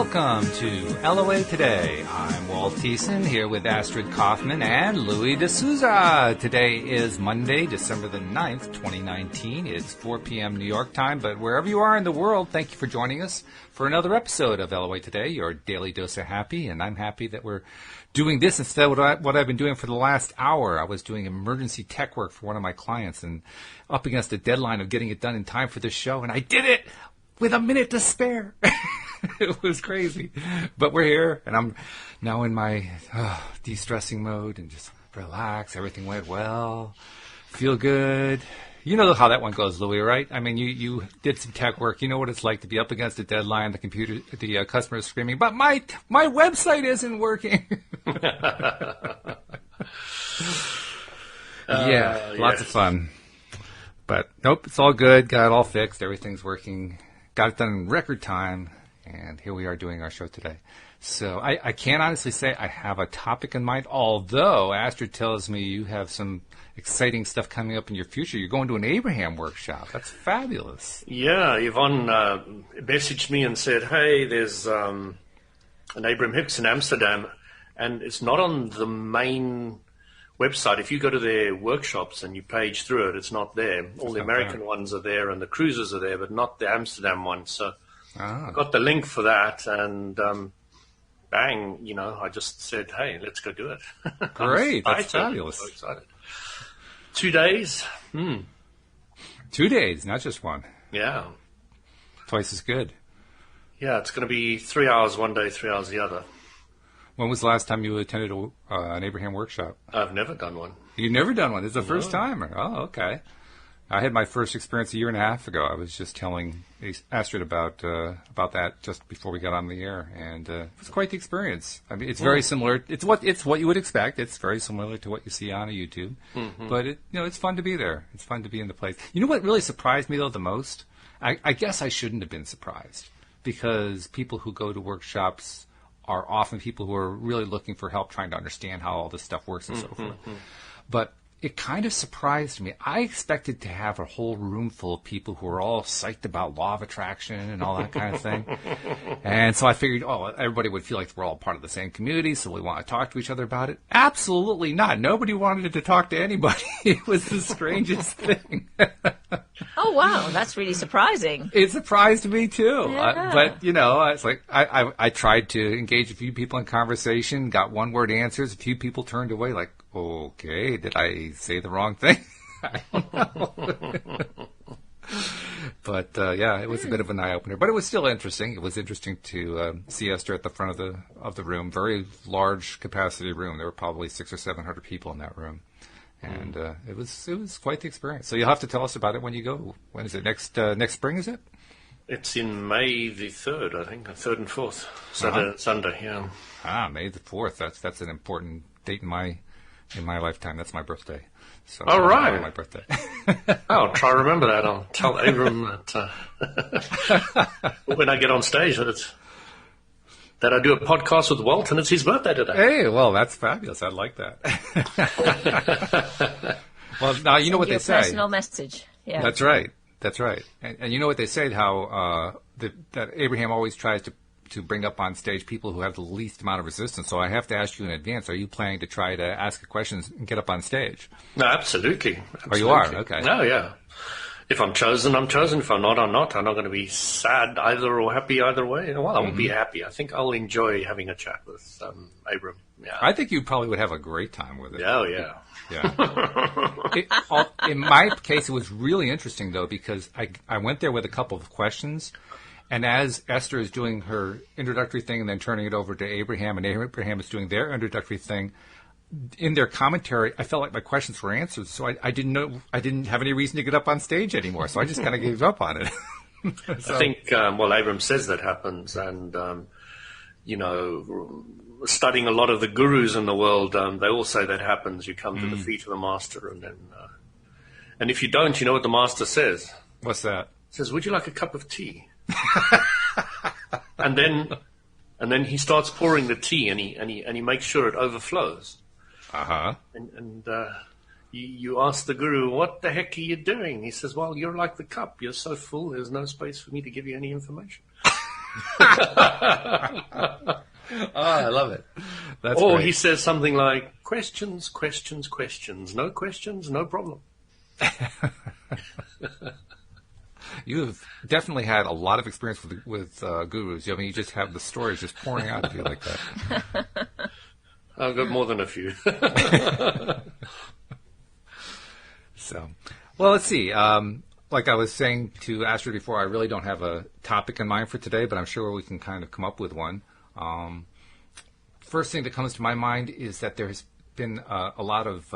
Welcome to LOA Today. I'm Walt here with Astrid Kaufman and Louis D'Souza. Today is Monday, December the 9th, 2019. It's 4 p.m. New York time, but wherever you are in the world, thank you for joining us for another episode of LOA Today, your daily dose of happy. And I'm happy that we're doing this instead of what I've been doing for the last hour. I was doing emergency tech work for one of my clients and up against the deadline of getting it done in time for this show, and I did it with a minute to spare. It was crazy. But we're here, and I'm now in my de-stressing mode and just relax. Everything went well. Feel good. You know how that one goes, Louis, right? I mean, you did some tech work. You know what it's like to be up against a deadline, the customer is screaming, but my website isn't working. Lots of fun. But nope, it's all good. Got it all fixed. Everything's working. Got it done in record time. And here we are doing our show today. So I can't honestly say I have a topic in mind, although Astrid tells me you have some exciting stuff coming up in your future. You're going to an Abraham workshop. That's fabulous. Yeah, Yvonne messaged me and said, hey, there's an Abraham Hicks in Amsterdam, and it's not on the main website. If you go to their workshops and you page through it, it's not there. All the American ones are there and the cruises are there, but not the Amsterdam one. So I got the link for that, and bang, I just said, hey, let's go do it. Great. That's fabulous. I'm so excited. 2 days. 2 days, not just one. Yeah. Twice as good. Yeah, it's going to be 3 hours one day, 3 hours the other. When was the last time you attended an Abraham workshap? I've never done one. You've never done one? It's the first time? Oh, okay. I had my first experience a year and a half ago. I was just telling Astrid about that just before we got on the air, and it was quite the experience. I mean, it's very similar. It's what you would expect. It's very similar to what you see on YouTube, but it's fun to be there. It's fun to be in the place. You know what really surprised me though the most? I guess I shouldn't have been surprised, because people who go to workshops are often people who are really looking for help trying to understand how all this stuff works and so forth. But it kind of surprised me. I expected to have a whole room full of people who are all psyched about law of attraction and all that kind of thing. And so I figured, everybody would feel like we're all part of the same community, so we want to talk to each other about it. Absolutely not. Nobody wanted to talk to anybody. It was the strangest thing. Oh, wow. That's really surprising. It surprised me, too. Yeah. But, it's like I tried to engage a few people in conversation, got one-word answers. A few people turned away like, okay, did I say the wrong thing? I don't know. But, it was a bit of an eye-opener. But it was still interesting. It was interesting to see Esther at the front of the room. Very large capacity room. There were probably 600 or 700 people in that room. And it was quite the experience. So you'll have to tell us about it when you go. When is it? Next spring, is it? It's in May the 3rd, I think. 3rd and 4th. Sunday, yeah. May the 4th. That's an important date in my lifetime. That's my birthday. So all right. My birthday. I'll try to remember that. I'll tell Abram that when I get on stage that I do a podcast with Walt, and it's his birthday today. Hey, well, that's fabulous. I like that. Well, now you know what they say. Personal message. Yeah. That's right. And you know what they say, how that Abraham always tries to bring up on stage people who have the least amount of resistance. So I have to ask you in advance, are you planning to try to ask questions and get up on stage? No, absolutely. Oh, you are? Okay. No, yeah. If I'm chosen, I'm chosen. If I'm not, I'm not. I'm not going to be sad either or happy either way. Well, I won't be happy. I think I'll enjoy having a chat with Abram. Yeah. I think you probably would have a great time with it. Oh, yeah. Yeah. In my case, it was really interesting, though, because I went there with a couple of questions. And as Esther is doing her introductory thing and then turning it over to Abraham, and Abraham is doing their introductory thing, in their commentary, I felt like my questions were answered. So I didn't have any reason to get up on stage anymore. So I just kind of gave up on it. I think, Abram says that happens. And, studying a lot of the gurus in the world, they all say that happens. You come to the feet of the master. And then, and if you don't, you know what the master says? What's that? He says, would you like a cup of tea? and then he starts pouring the tea, and he makes sure it overflows. And you ask the guru, what the heck are you doing? He says, well, you're like the cup. You're so full, there's no space for me to give you any information. I love it. That's or great. he says something like, questions, questions, questions. No questions, no problem. You've definitely had a lot of experience with gurus. I mean, you just have the stories just pouring out of you like that. I've got more than a few. So, well, let's see. Like I was saying to Astrid before, I really don't have a topic in mind for today, but I'm sure we can kind of come up with one. First thing that comes to my mind is that there has been a lot of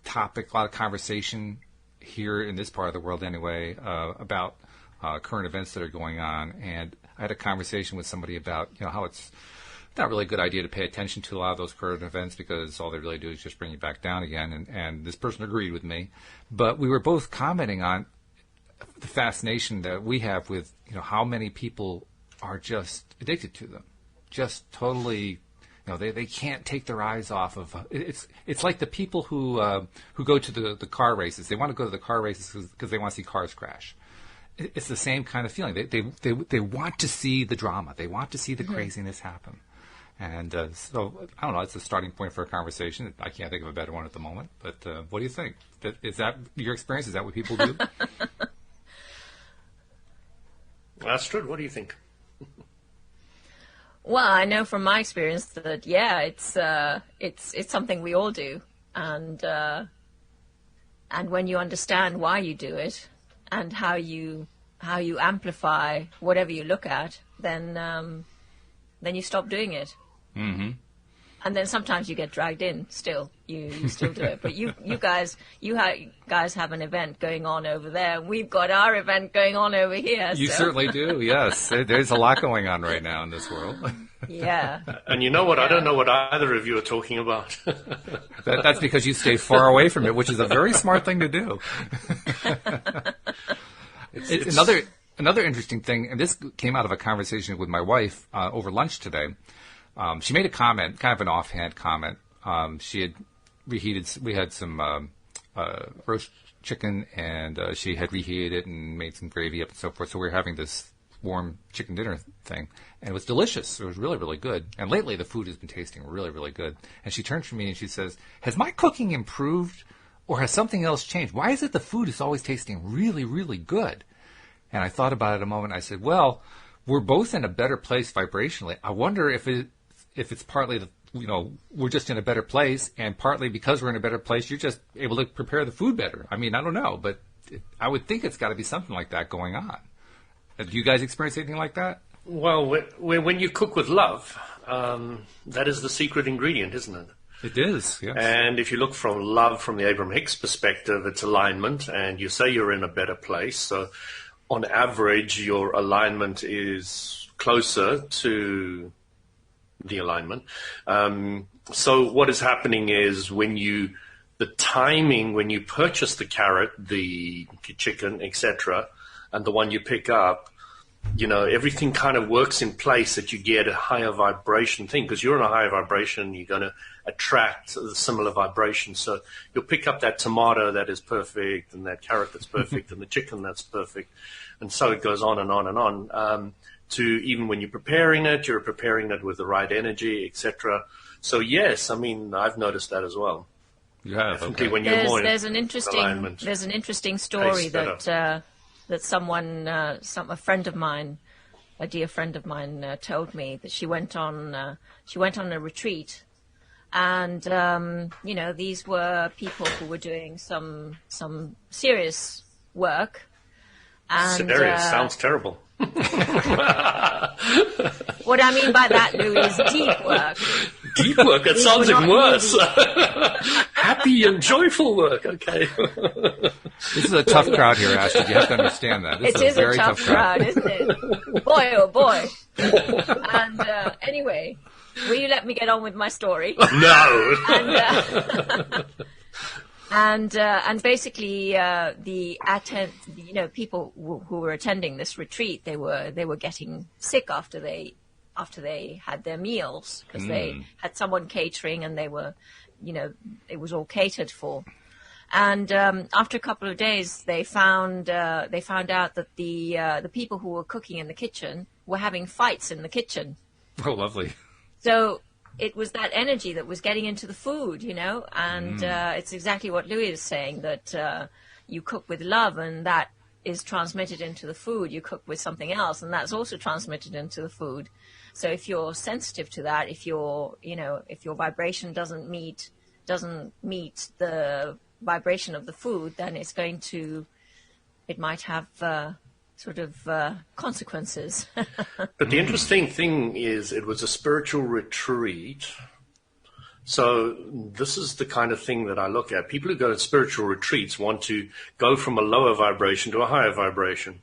topic, a lot of conversation here in this part of the world anyway, about current events that are going on. And I had a conversation with somebody about, how it's not really a good idea to pay attention to a lot of those current events because all they really do is just bring you back down again. And this person agreed with me. But we were both commenting on the fascination that we have with, how many people are just addicted to them. Just totally, they can't take their eyes off of. It's like the people who go to the car races. They want to go to the car races because they want to see cars crash. It's the same kind of feeling. They want to see the drama. They want to see the craziness happen. And so I don't know. It's a starting point for a conversation. I can't think of a better one at the moment. But what do you think? Is that your experience? Is that what people do? Astrid, what do you think? Well, I know from my experience that it's something we all do, and when you understand why you do it and how you amplify whatever you look at, then you stop doing it. Mm-hmm. And then sometimes you get dragged in. Still, you still do it. But you guys have an event going on over there, and we've got our event going on over here. You certainly do. Yes, there's a lot going on right now in this world. Yeah. And you know what? I don't know what either of you are talking about. That's because you stay far away from it, which is a very smart thing to do. It's another interesting thing, and this came out of a conversation with my wife over lunch today. She made a comment, kind of an offhand comment. She had reheated. We had some roast chicken, and she had reheated it and made some gravy up and so forth. So we were having this warm chicken dinner thing, and it was delicious. It was really, really good. And lately, the food has been tasting really, really good. And she turns to me and she says, "Has my cooking improved, or has something else changed? Why is it the food is always tasting really, really good?" And I thought about it a moment. I said, "Well, we're both in a better place vibrationally. I wonder if it's partly we're just in a better place, and partly because we're in a better place, you're just able to prepare the food better. I mean, I don't know, but I would think it's got to be something like that going on. Do you guys experience anything like that?" Well, when you cook with love, that is the secret ingredient, isn't it? It is, yes. And if you look from love from the Abraham Hicks perspective, it's alignment, and you say you're in a better place. So on average, your alignment is closer to the alignment. So what is happening is the timing when you purchase the carrot, the chicken, etc., and the one you pick up, everything kind of works in place that you get a higher vibration thing, because you're in a higher vibration, you're going to attract a similar vibration. So you'll pick up that tomato that is perfect, and that carrot that's perfect, and the chicken that's perfect. And so it goes on and on and on. To even when you're preparing it with the right energy, etc. So yes, I mean, I've noticed that as well. Yeah, definitely. okay. When you're more there's an interesting story that someone, a friend of mine, a dear friend of mine, told me that she went on a retreat, and these were people who were doing some serious work. And, serious sounds terrible. What I mean by that, Lou, is deep work. Deep work? That sounds even worse. Happy and joyful work. Okay. This is a tough crowd here, Astrid. You have to understand that. This is a very tough crowd, isn't it? Boy, oh boy. And anyway, will you let me get on with my story? No. And basically, people who were attending this retreat, they were getting sick after they had their meals, because they had someone catering, and they were, it was all catered for. And after a couple of days, they found out that the people who were cooking in the kitchen were having fights in the kitchen. Oh, lovely. So it was that energy that was getting into the food, you know, and it's exactly what Louis is saying, that you cook with love, and that is transmitted into the food. You cook with something else, and that's also transmitted into the food. So if you're sensitive to that, if your vibration doesn't meet the vibration of the food, then it might have consequences. But the interesting thing is, it was a spiritual retreat. So this is the kind of thing that I look at. People who go to spiritual retreats want to go from a lower vibration to a higher vibration.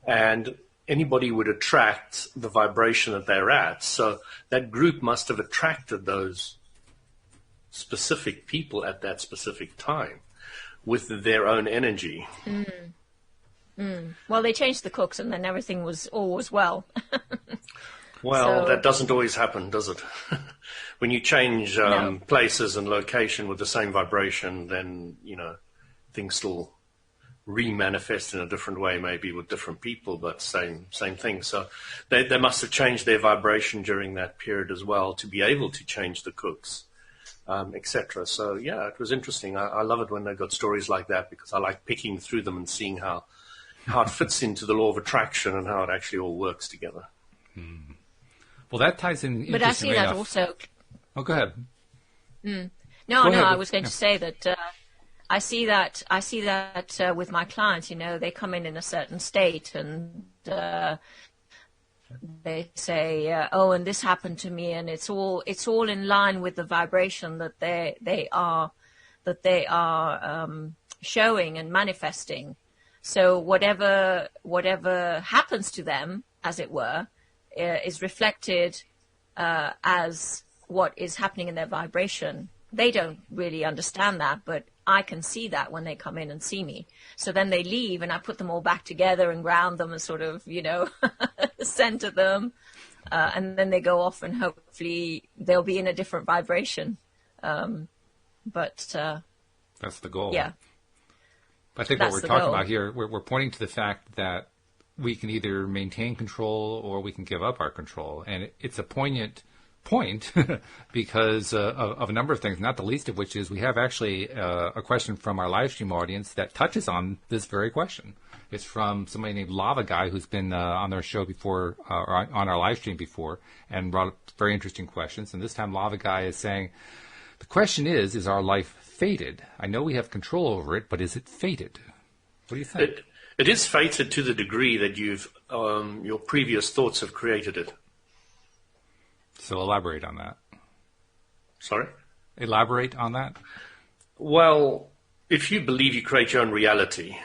And anybody would attract the vibration that they're at. So that group must have attracted those specific people at that specific time with their own energy. Well, they changed the cooks, and then everything was always well. Well, that doesn't always happen, does it? When you change No. places and location with the same vibration, then, things still re-manifest in a different way, maybe with different people, but same thing. So they must have changed their vibration during that period as well to be able to change the cooks, etc. So, yeah, it was interesting. I love it when they got stories like that, because I like picking through them and seeing how it fits into the law of attraction and how it actually all works together. Well, that ties in. But I see that also. Oh, go ahead. No, Go ahead. I was going to say that I see that with my clients. They come in a certain state, and they say, "Oh, and this happened to me," and it's all in line with the vibration that they are showing and manifesting. So whatever happens to them, as it were, is reflected as what is happening in their vibration. They don't really understand that, but I can see that when they come in and see me. So then they leave, and I put them all back together and ground them and sort of, center them. And then they go off, and hopefully they'll be in a different vibration. But that's the goal. Yeah. I think what we're talking about here, we're pointing to the fact that we can either maintain control or we can give up our control. And it's a poignant point because of a number of things, not the least of which is we have actually a question from our live stream audience that touches on this very question. It's from somebody named Lava Guy, who's been on their show before, or on our live stream before, and brought up very interesting questions. And this time Lava Guy is saying, the question is our life fated? I know we have control over it, but is it fated? What do you think? It is fated to the degree that your previous thoughts have created it. So elaborate on that. Sorry? Elaborate on that? Well, if you believe you create your own reality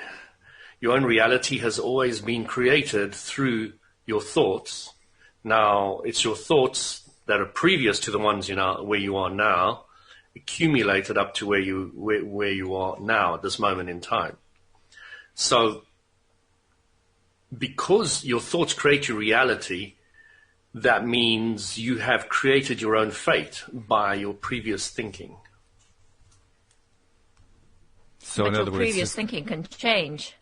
has always been created through your thoughts. Now, it's your thoughts that are previous to the ones where you are now, accumulated up to where you are now at this moment in time. So, because your thoughts create your reality, that means you have created your own fate by your previous thinking. So, but in your other words, previous thinking can change.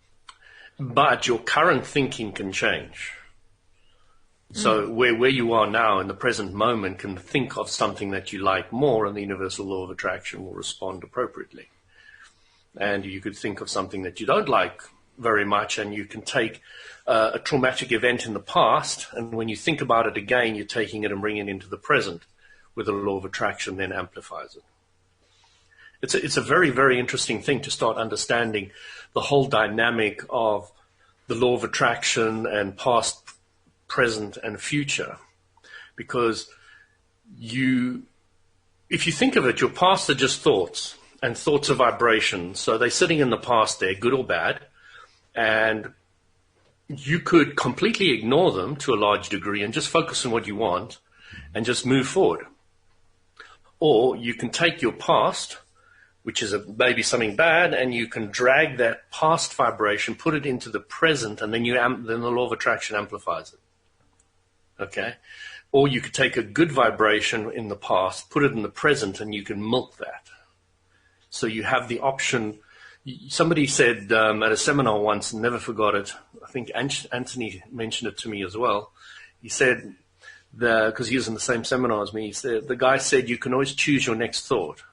But your current thinking can change. So where you are now in the present moment can think of something that you like more, and the universal law of attraction will respond appropriately. And you could think of something that you don't like very much, and you can take a traumatic event in the past, and when you think about it again, you're taking it and bringing it into the present, where the law of attraction then amplifies it. It's a very, very interesting thing to start understanding the whole dynamic of the law of attraction and past, present, and future. Because if you think of it, your past are just thoughts, and thoughts are vibrations. So they're sitting in the past there, good or bad, and you could completely ignore them to a large degree and just focus on what you want and just move forward. Or you can take your past, which is maybe something bad, and you can drag that past vibration, put it into the present, and then then the law of attraction amplifies it. Okay? Or you could take a good vibration in the past, put it in the present, and you can milk that. So you have the option. Somebody said at a seminar once, and never forgot it, I think Anthony mentioned it to me as well. He said, because he was in the same seminar as me, the guy said, you can always choose your next thought.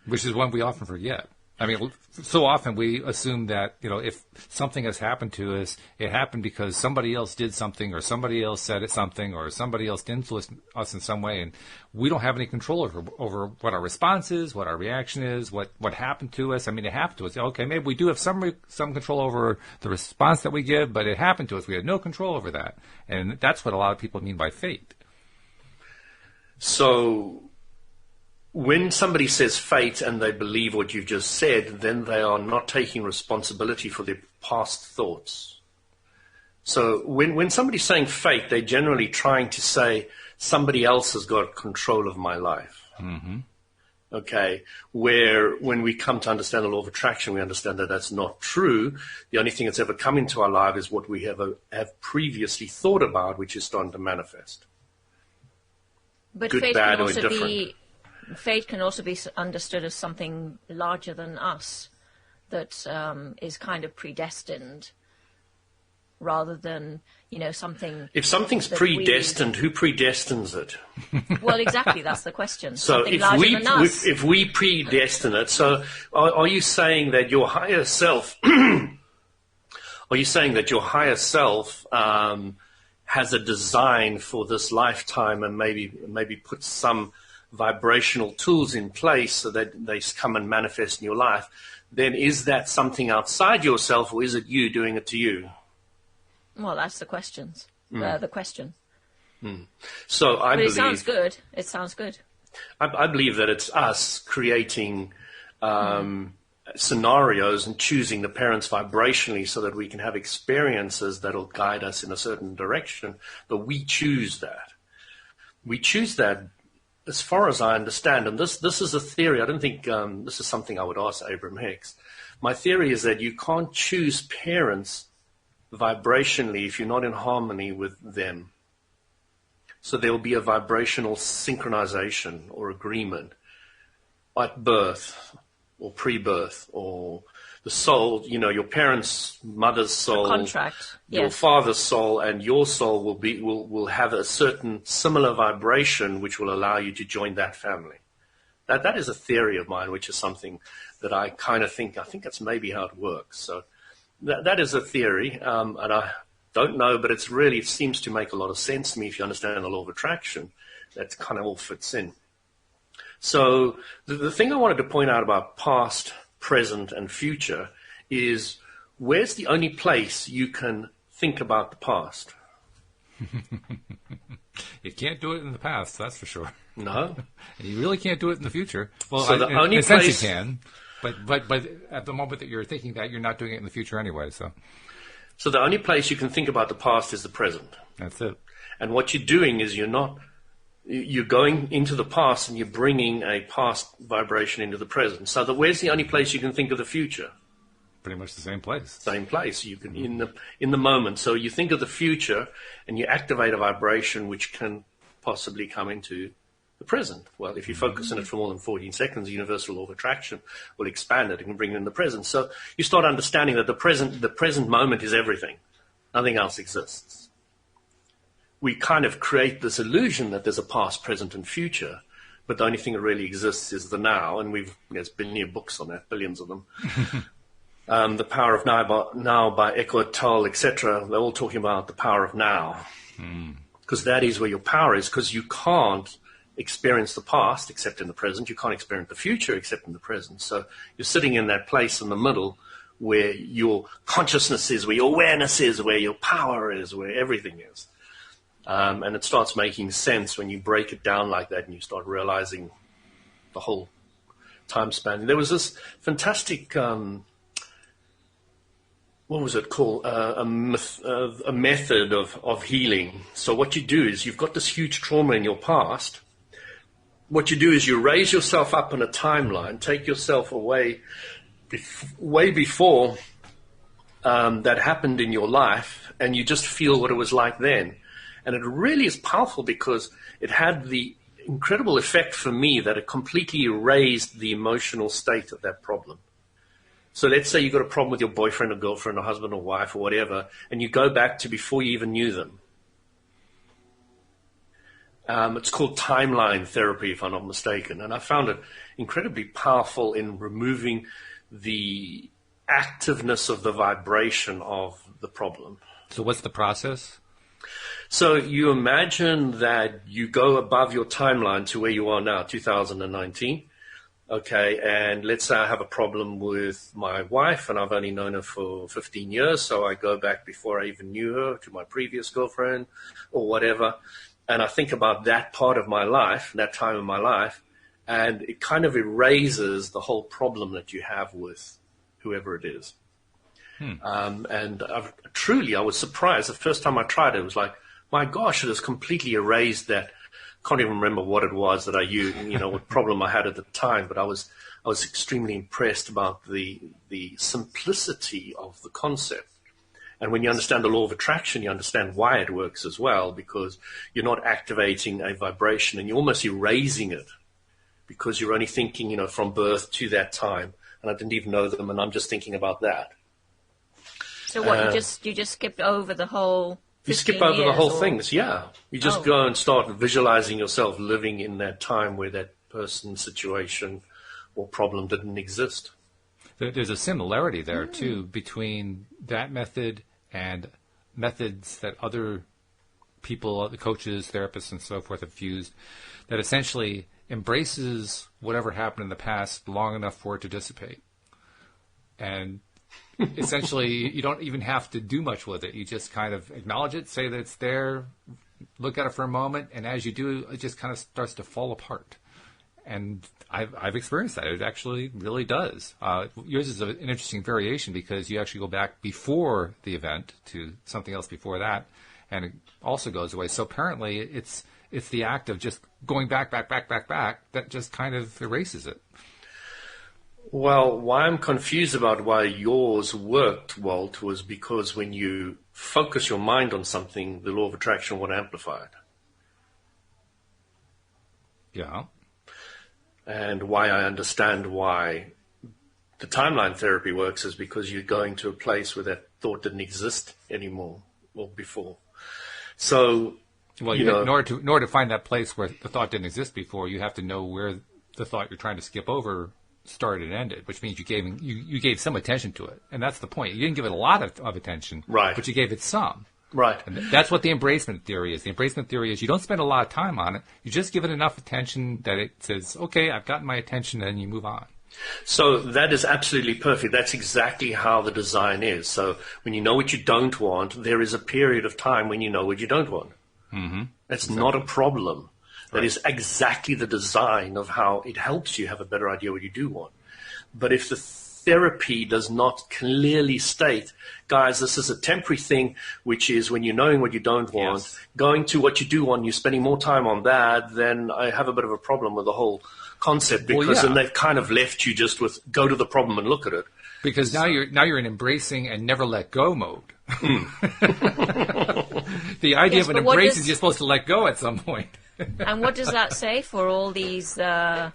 Which is one we often forget. I mean, so often we assume that, if something has happened to us, it happened because somebody else did something, or somebody else said something, or somebody else influenced us in some way, and we don't have any control over what our response is, what our reaction is, what happened to us. I mean, it happened to us. Okay, maybe we do have some control over the response that we give, but it happened to us. We had no control over that. And that's what a lot of people mean by fate. So when somebody says fate and they believe what you've just said, then they are not taking responsibility for their past thoughts. So when somebody's saying fate, they're generally trying to say somebody else has got control of my life. Mm-hmm. Okay, where when we come to understand the law of attraction, we understand that that's not true. The only thing that's ever come into our life is what we have previously thought about, which is starting to manifest. But good, fate bad, can or also indifferent. Fate can also be understood as something larger than us that is kind of predestined, rather than something. If something's predestined, who predestines it? Well, exactly, that's the question. So something larger than us. if we predestine it, so are you saying that your higher self? Are you saying that your higher self has a design for this lifetime, and maybe put some vibrational tools in place so that they come and manifest in your life? Then is that something outside yourself, or is it you doing it to you? Well, that's the questions. The question. So I believe it sounds good. It sounds good. I believe that it's us creating scenarios and choosing the parents vibrationally so that we can have experiences that will guide us in a certain direction. But we choose that. We choose that. As far as I understand, and this is a theory, I don't think this is something I would ask Abraham Hicks. My theory is that you can't choose parents vibrationally if you're not in harmony with them. So there will be a vibrational synchronization or agreement at birth or pre-birth, or the soul, your parents' mother's soul, a contract. Your yes. father's soul, and your soul will have a certain similar vibration which will allow you to join that family. That is a theory of mine, which is something that I kind of think that's maybe how it works. So that is a theory, and I don't know, but it seems to make a lot of sense to me if you understand the law of attraction. That kind of all fits in. So the thing I wanted to point out about past, present, and future is, where's the only place you can think about the past? You can't do it in the past, that's for sure. No. And you really can't do it in the future. Well, so the only in a sense place you can, but at the moment that you're thinking that, you're not doing it in the future anyway. So the only place you can think about the past is the present. That's it. And what you're doing is you're going into the past and you're bringing a past vibration into the present. So where's the only place you can think of the future? Pretty much the same place. Same place. You can in the moment. So you think of the future and you activate a vibration which can possibly come into the present. Well, if you focus on it for more than 14 seconds, the universal law of attraction will expand it and can bring it in the present. So you start understanding that the present moment is everything. Nothing else exists. We kind of create this illusion that there's a past, present, and future, but the only thing that really exists is the now, and there's billion books on that, billions of them. The Power of Now by Eckhart Tolle, etc. They're all talking about the power of now, because that is where your power is, because you can't experience the past except in the present. You can't experience the future except in the present. So you're sitting in that place in the middle where your consciousness is, where your awareness is, where your power is, where everything is. And it starts making sense when you break it down like that and you start realizing the whole time span. There was this fantastic, what was it called? A method of healing. So what you do is, you've got this huge trauma in your past. What you do is you raise yourself up in a timeline, take yourself away way before that happened in your life, and you just feel what it was like then. And it really is powerful because it had the incredible effect for me that it completely erased the emotional state of that problem. So let's say you've got a problem with your boyfriend or girlfriend or husband or wife or whatever, and you go back to before you even knew them. It's called timeline therapy, if I'm not mistaken. And I found it incredibly powerful in removing the activeness of the vibration of the problem. So what's the process? So you imagine that you go above your timeline to where you are now, 2019. Okay, and let's say I have a problem with my wife, and I've only known her for 15 years, so I go back before I even knew her to my previous girlfriend or whatever, and I think about that part of my life, that time in my life, and it kind of erases the whole problem that you have with whoever it is. And I was surprised. The first time I tried it, it was like, my gosh, it has completely erased that. Can't even remember what it was that I used, what problem I had at the time, but I was extremely impressed about the simplicity of the concept. And when you understand the law of attraction, you understand why it works as well, because you're not activating a vibration and you're almost erasing it because you're only thinking, from birth to that time. And I didn't even know them, and I'm just thinking about that. So what, you just skipped over the whole... You skip over the whole things, yeah. You just go and start visualizing yourself living in that time where that person, situation, or problem didn't exist. There's a similarity there, too, between that method and methods that other people, the coaches, therapists, and so forth have used, that essentially embraces whatever happened in the past long enough for it to dissipate. And essentially, you don't even have to do much with it. You just kind of acknowledge it, say that it's there, look at it for a moment, and as you do, it just kind of starts to fall apart. And I've experienced that. It actually really does. Yours is an interesting variation because you actually go back before the event to something else before that, and it also goes away. So apparently, it's the act of just going back that just kind of erases it. Well, why I'm confused about why yours worked, Walt, was because when you focus your mind on something, the law of attraction will amplify it. Yeah. And why I understand why the timeline therapy works is because you're going to a place where that thought didn't exist anymore or before. So, well, in order to find that place where the thought didn't exist before, you have to know where the thought you're trying to skip over started and ended, which means you gave some attention to it, and that's the point. You didn't give it a lot of attention, right? But you gave it some, right? And that's what the embracement theory is. The embracement theory is you don't spend a lot of time on it. You just give it enough attention that it says, "Okay, I've gotten my attention," and you move on. So that is absolutely perfect. That's exactly how the design is. So when you know what you don't want, there is a period of time when you know what you don't want. Mm-hmm. That's not a problem. That is exactly the design of how it helps you have a better idea what you do want. But if the therapy does not clearly state, guys, this is a temporary thing, which is when you're knowing what you don't want, going to what you do want, you're spending more time on that, then I have a bit of a problem with the whole concept because then they've kind of left you just with go to the problem and look at it. Because now you're in embracing and never let go mode. The idea of an embrace is you're supposed to let go at some point. And what does that say for all these therapists,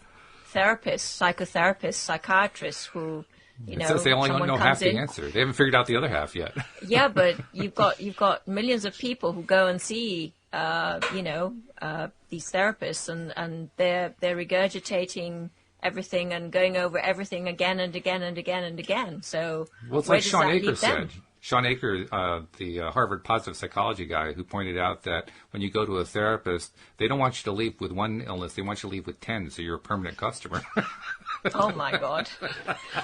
psychotherapists, psychiatrists who, it says they only know half the answer. They haven't figured out the other half yet. Yeah, but you've got millions of people who go and see these therapists, and they're regurgitating everything and going over everything again and again and again and again. So it's like Sean Aker said. Sean Aker, the Harvard positive psychology guy, who pointed out that when you go to a therapist, they don't want you to leave with one illness. They want you to leave with 10, so you're a permanent customer. Oh, my God.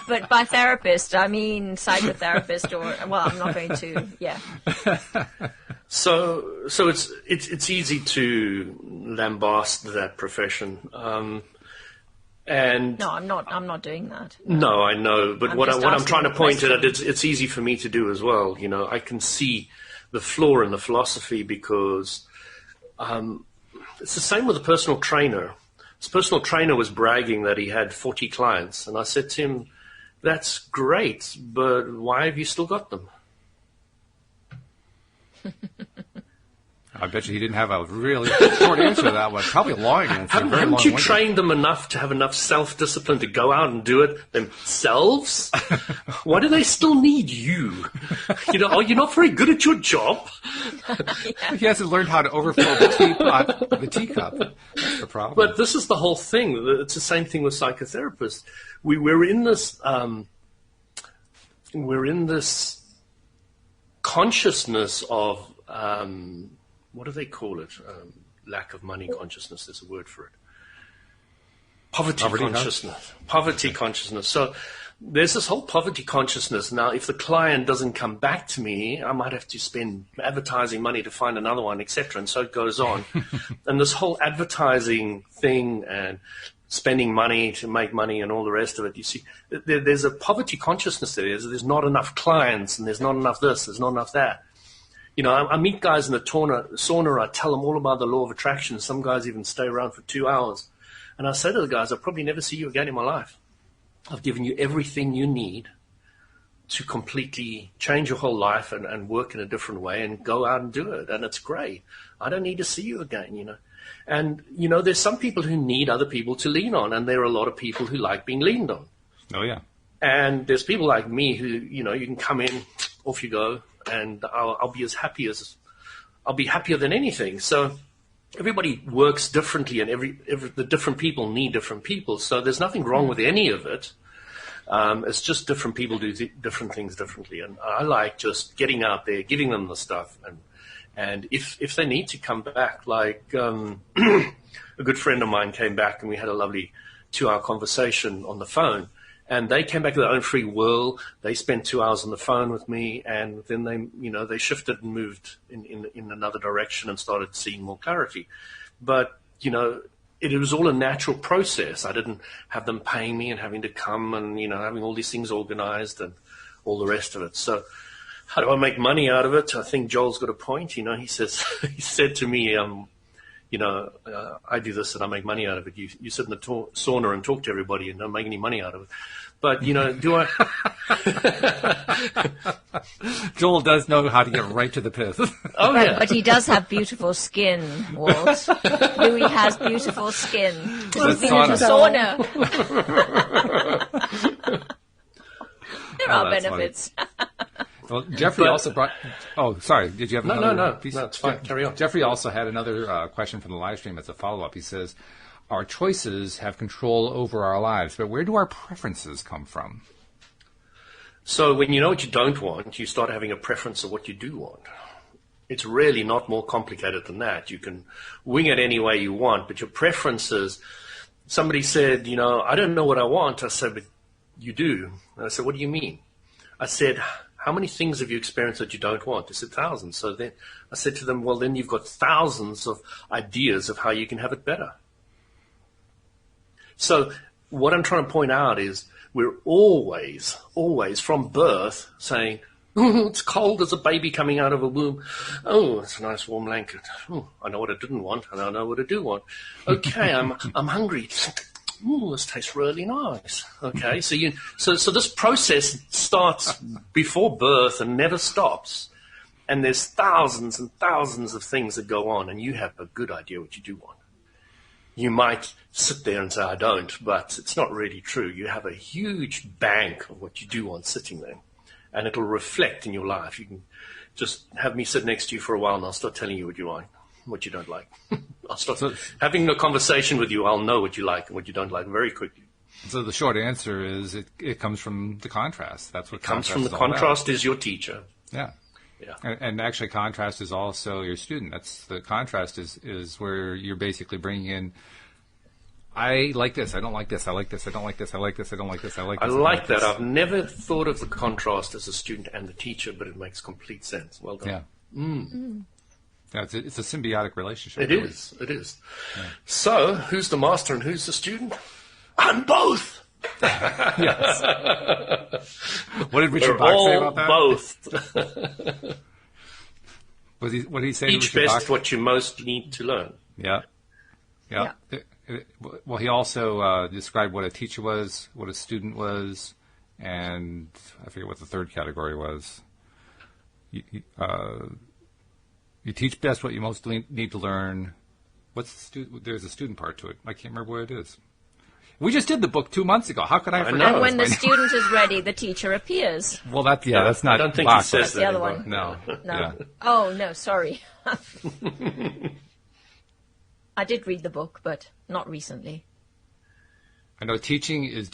But by therapist, I mean psychotherapist I'm not going to, yeah. So it's easy to lambast that profession. And no, I'm not doing that. No, I know. But what I'm trying to point at, it's easy for me to do as well. I can see the flaw in the philosophy because it's the same with a personal trainer. This personal trainer was bragging that he had 40 clients. And I said to him, that's great, but why have you still got them? bet you he didn't have a really short answer to that one. Probably a long answer. Haven't you trained them enough to have enough self-discipline to go out and do it themselves? Why do they still need you? Are you not very good at your job? He hasn't learned how to overflow the teacup. That's the problem. But this is the whole thing. It's the same thing with psychotherapists. We're in this consciousness of what do they call it? Lack of money consciousness. There's a word for it. Poverty consciousness. Poverty consciousness. So there's this whole poverty consciousness. Now, if the client doesn't come back to me, I might have to spend advertising money to find another one, etc. And so it goes on. And this whole advertising thing and spending money to make money and all the rest of it, you see, there's a poverty consciousness there. There's not enough clients and there's not enough this, there's not enough that. I meet guys in the sauna, I tell them all about the law of attraction. Some guys even stay around for 2 hours. And I say to the guys, I'll probably never see you again in my life. I've given you everything you need to completely change your whole life and work in a different way and go out and do it. And it's great. I don't need to see you again, And, there's some people who need other people to lean on, and there are a lot of people who like being leaned on. Oh, yeah. And there's people like me who, you can come in, off you go, and I'll be I'll be happier than anything. So everybody works differently, and the different people need different people. So there's nothing wrong with any of it. It's just different people do different things differently. And I like just getting out there, giving them the stuff, and if they need to come back, like a good friend of mine came back and we had a lovely 2-hour conversation on the phone, and they came back of their own free will. They spent 2 hours on the phone with me, and then they shifted and moved in another direction and started seeing more clarity. But, it was all a natural process. I didn't have them paying me and having to come and, having all these things organized and all the rest of it. So how do I make money out of it? I think Joel's got a point. He said to me, I do this and I make money out of it. You sit in the sauna and talk to everybody and don't make any money out of it. But, do I? Joel does know how to get right to the pith. Oh, yeah. But he does have beautiful skin, Walt. Louis has beautiful skin. He's been in the sauna. There are benefits. Well, Jeffrey also brought... Oh, sorry. Did you have another... No, it's fine. Carry on. Jeffrey also had another question from the live stream as a follow-up. He says, our choices have control over our lives, but where do our preferences come from? So when you know what you don't want, you start having a preference of what you do want. It's really not more complicated than that. You can wing it any way you want, but your preferences... Somebody said, I don't know what I want. I said, but you do. And I said, what do you mean? I said... How many things have you experienced that you don't want? They said thousands. So then I said to them, well, then you've got thousands of ideas of how you can have it better. So what I'm trying to point out is we're always from birth saying, oh, it's cold as a baby coming out of a womb. Oh, it's a nice warm blanket. Oh, I know what I didn't want, and I know what I do want. Okay, I'm hungry. Ooh, this tastes really nice. Okay, so this process starts before birth and never stops. And there's thousands and thousands of things that go on, and you have a good idea what you do want. You might sit there and say, I don't, but it's not really true. You have a huge bank of what you do want sitting there, and it'll reflect in your life. You can just have me sit next to you for a while, and I'll start telling you what you like, what you don't like. I'll start having a conversation with you. I'll know what you like and what you don't like very quickly. So the short answer is it comes from the contrast. That's what it comes contrast from. The contrast is your teacher. Yeah. Yeah. And actually, contrast is also your student. That's the contrast is where you're basically bringing in. I like this. I don't like this. I like this. I don't like this. I like this. I don't like this. I like this. I like that. I've never thought of the contrast as a student and the teacher, but it makes complete sense. Well done. Yeah. Yeah, it's a symbiotic relationship. It is. Yeah. So, who's the master and who's the student? I'm both. Yes. What did Richard Bach say about that? Both. What did he say? Each best what you most need to learn. Yeah. Well, he also described what a teacher was, what a student was, and I forget what the third category was. You teach best what you most need to learn. There's a student part to it. I can't remember what it is. We just did the book 2 months ago. How could I forget? And when the student is ready, the teacher appears. Well, that's not. I don't think he says That's that the other anymore. one. No. No. Yeah. Oh, no, sorry. I did read the book, but not recently. I know teaching is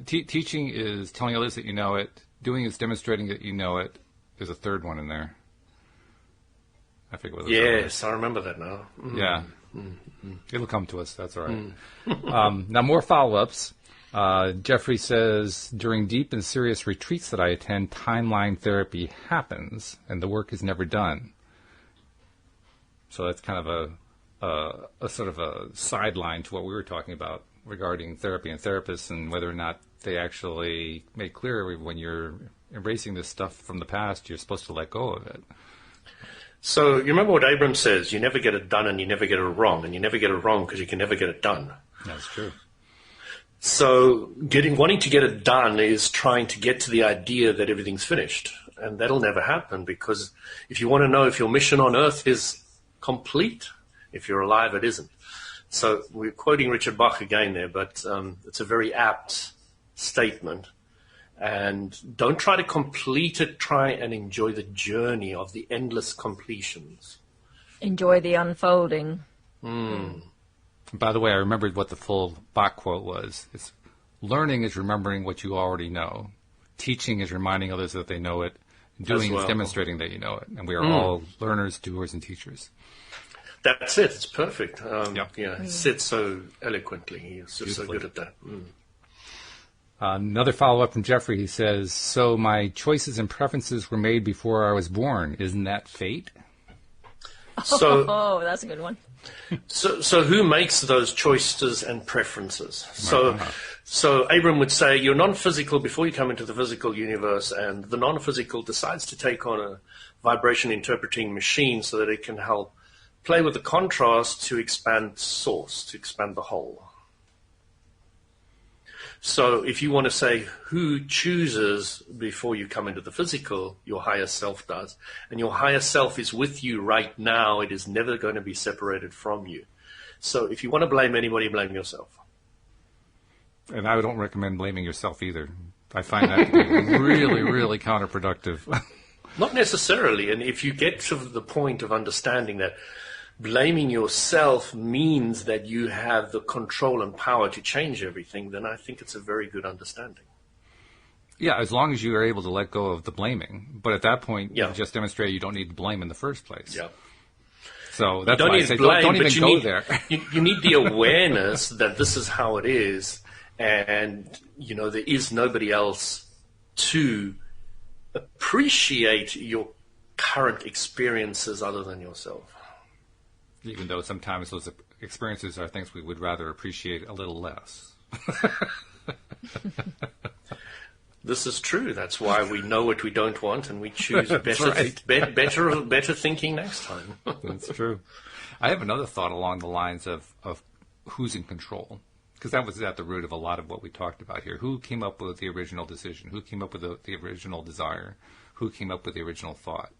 teaching is telling others that you know it. Doing is demonstrating that you know it. There's a third one in there. I forget what it was. Yes, I remember that now. Mm. Yeah. It'll come to us. That's all right. Now, more follow-ups. Jeffrey says, during deep and serious retreats that I attend, timeline therapy happens, and the work is never done. So that's kind of a sort of a sideline to what we were talking about regarding therapy and therapists and whether or not they actually make clear when you're embracing this stuff from the past, you're supposed to let go of it. So you remember what Abram says, you never get it done and you never get it wrong, and you never get it wrong because you can never get it done. That's true. So wanting to get it done is trying to get to the idea that everything's finished, and that'll never happen, because if you want to know if your mission on earth is complete, if you're alive, it isn't. So we're quoting Richard Bach again there, but it's a very apt statement. And don't try to complete it. Try and enjoy the journey of the endless completions. Enjoy the unfolding. By the way, I remembered what the full Bach quote was. It's learning is remembering what you already know. Teaching is reminding others that they know it. Doing is demonstrating that you know it. And we are all learners, doers, and teachers. That's it. It's perfect. Yep. Yeah, he said so eloquently. He's just so good at that. Another follow-up from Jeffrey. He says, so my choices and preferences were made before I was born. Isn't that fate? Oh, that's a good one. So who makes those choices and preferences? So Abram would say, you're non-physical before you come into the physical universe, and the non-physical decides to take on a vibration interpreting machine so that it can help play with the contrast to expand source, to expand the whole. So if you want to say who chooses before you come into the physical, your higher self does. And your higher self is with you right now. It is never going to be separated from you. So if you want to blame anybody, blame yourself. And I don't recommend blaming yourself either. I find that to be really, really counterproductive. Not necessarily. And if you get to the point of understanding that blaming yourself means that you have the control and power to change everything, then I think it's a very good understanding. Yeah, as long as you are able to let go of the blaming. But at that point, Yeah. you just demonstrate you don't need to blame in the first place. Yeah. So that's You why I need say to blame, don't but even you go need, there. you need the awareness that this is how it is, and there is nobody else to appreciate your current experiences other than yourself. Even though sometimes those experiences are things we would rather appreciate a little less. This is true. That's why we know what we don't want, and we choose right. better thinking next time. That's true. I have another thought along the lines of who's in control, because that was at the root of a lot of what we talked about here. Who came up with the original decision? Who came up with the original desire? Who came up with the original thought?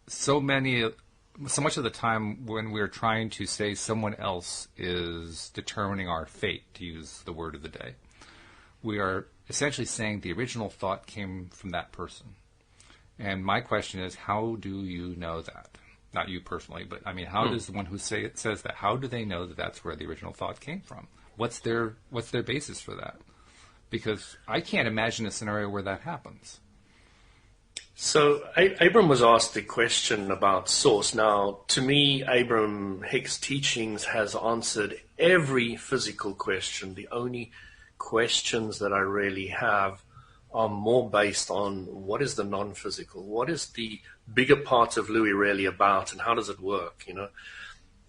So much of the time when we're trying to say someone else is determining our fate, to use the word of the day, we are essentially saying the original thought came from that person. And my question is, how do you know that? Not you personally, but I mean, how does the one who says that, how do they know that that's where the original thought came from? What's their basis for that? Because I can't imagine a scenario where that happens. So Abram was asked the question about source. Now, to me, Abram Hicks' teachings has answered every physical question. The only questions that I really have are more based on what is the non-physical, what is the bigger part of Louis really about, and how does it work?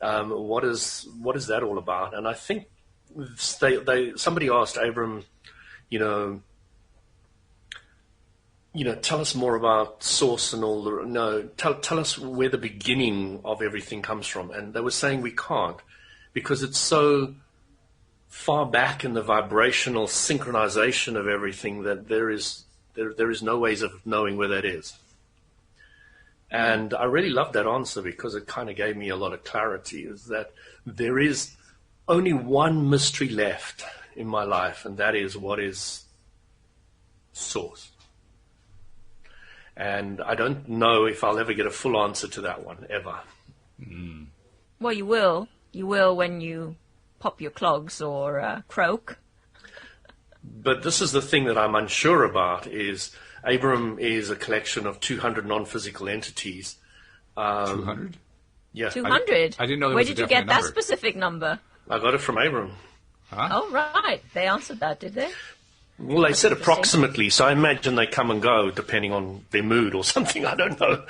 What is that all about? And I think somebody asked Abram, tell us more about source and all tell us where the beginning of everything comes from. And they were saying we can't, because it's so far back in the vibrational synchronization of everything that there is no ways of knowing where that is. And I really loved that answer because it kind of gave me a lot of clarity, is that there is only one mystery left in my life, and that is, what is source? And I don't know if I'll ever get a full answer to that one, ever. Well, you will. You will when you pop your clogs or croak. But this is the thing that I'm unsure about, is Abram is a collection of 200 non-physical entities. 200? Yeah. 200? I didn't know there Where was a did you get definite that number. specific number? I got it from Abram. Huh? Oh, right. They answered that, did they? Well, they said interesting. approximately, so I imagine they come and go depending on their mood or something. I don't know.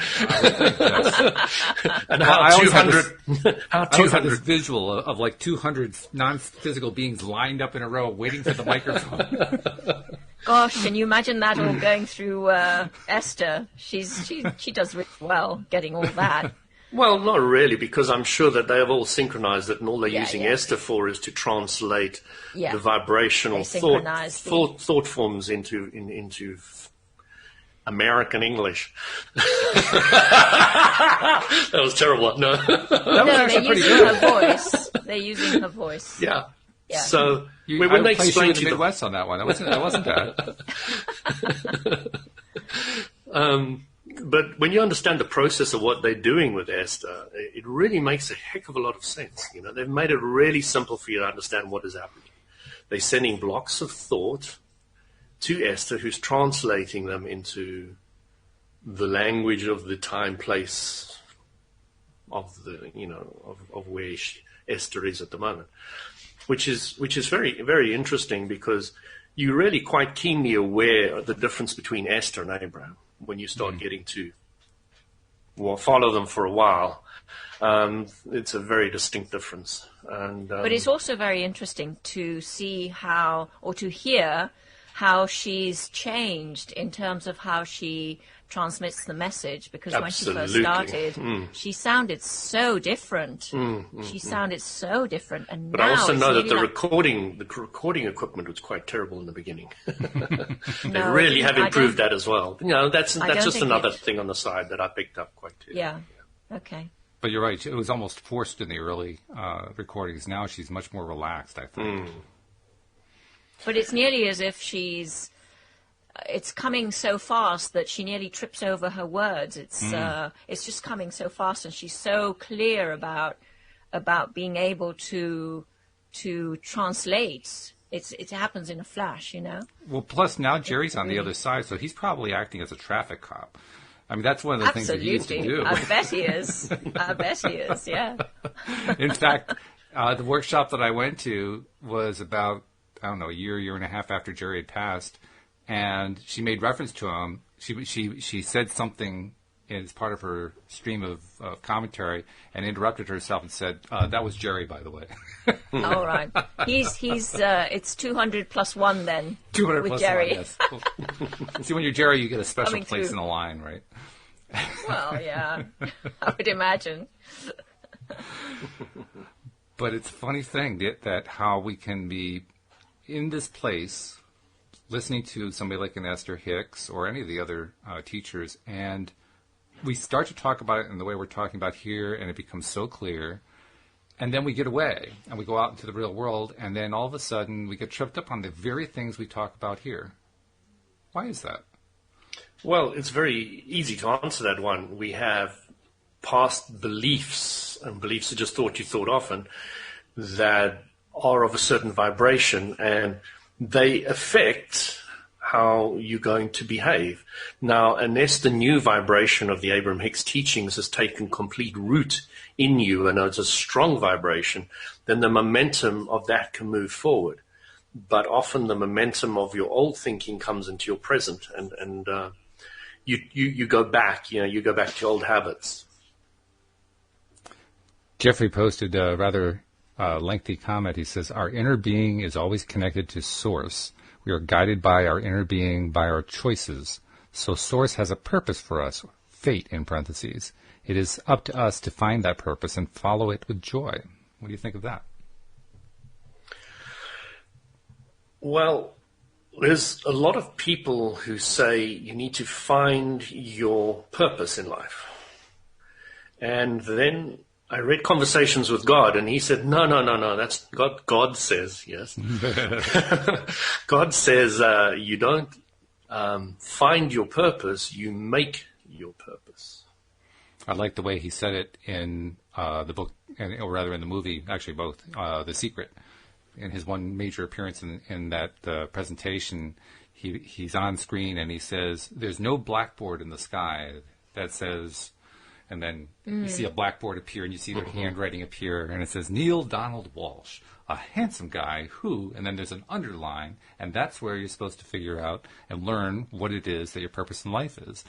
And Well, I how always had 200, how I always had this 200, visual of like 200 non-physical beings lined up in a row waiting for the microphone. Gosh, can you imagine that all going through Esther? She does really well getting all that. well, not really, because I'm sure that they have all synchronized it, and all they're Yeah, using yeah. Esther for is to translate Yeah. the vibrational They synchronize thought forms into American English. That was terrible. No. No, they're using her voice. They're using her voice. Yeah. Yeah. So You, when I they would place you explain in to the you Midwest on that one. That wasn't bad. but when you understand the process of what they're doing with Esther, it really makes a heck of a lot of sense. You know, they've made it really simple for you to understand what is happening. They're sending blocks of thought to Esther, who's translating them into the language of the time, place of the, of where Esther is at the moment, which is very, very interesting, because you're really quite keenly aware of the difference between Esther and Abraham when you start getting to follow them for a while. It's a very distinct difference. And But it's also very interesting to see to hear how she's changed in terms of how she transmits the message, because when she first Absolutely. started, she sounded so different. She sounded so different, and But now I also it's know that really the like, recording equipment was quite terrible in the beginning. They No, really have I improved don't- that as well. That's I don't just think another it- thing on the side that I picked up quite too. yeah. Okay. But you're right. It was almost forced in the early recordings. Now she's much more relaxed, I think. But it's nearly as if it's coming so fast that she nearly trips over her words. It's just coming so fast, and she's so clear about being able to translate. It happens in a flash, you know. Well, plus now Jerry's on the other side, so he's probably acting as a traffic cop. I mean, that's one of the things that he used to do. I bet he is. I bet he is. Yeah. In fact, the workshop that I went to was about, I don't know, a year and a half after Jerry had passed, and she made reference to him. She said something as part of her stream of commentary and interrupted herself and said, "That was Jerry, by the way." All right. He's it's 200 plus 1 then. 200 with plus Jerry. one, yes. See, when you're Jerry, you get a special Coming place through. in the line, right? Well, yeah. I would imagine. But it's a funny thing that how we can be in this place listening to somebody like an Esther Hicks or any of the other teachers, and we start to talk about it in the way we're talking about here, and it becomes so clear, and then we get away, and we go out into the real world, and then all of a sudden we get tripped up on the very things we talk about here. Why is that? Well, it's very easy to answer that one. We have past beliefs, and beliefs are just thought you thought often, that are of a certain vibration, and they affect how you're going to behave. Now, unless the new vibration of the Abraham Hicks teachings has taken complete root in you and it's a strong vibration, then the momentum of that can move forward. But often the momentum of your old thinking comes into your present, and you go back, you go back to old habits. Jeffrey posted a rather lengthy comment. He says, "Our inner being is always connected to Source. We are guided by our inner being, by our choices. So Source has a purpose for us, fate in parentheses. It is up to us to find that purpose and follow it with joy." What do you think of that? Well, there's a lot of people who say you need to find your purpose in life. And then I read Conversations with God, and he said, no, that's God. God says, yes. God says you don't find your purpose, you make your purpose. I like the way he said it in the book, or rather in the movie, actually both, The Secret. In his one major appearance in that presentation, he's on screen and he says, "There's no blackboard in the sky that says," and then you see a blackboard appear and you see their handwriting appear and it says, "Neil Donald Walsh, a handsome guy who," and then there's an underline, and that's where you're supposed to figure out and learn what it is that your purpose in life is.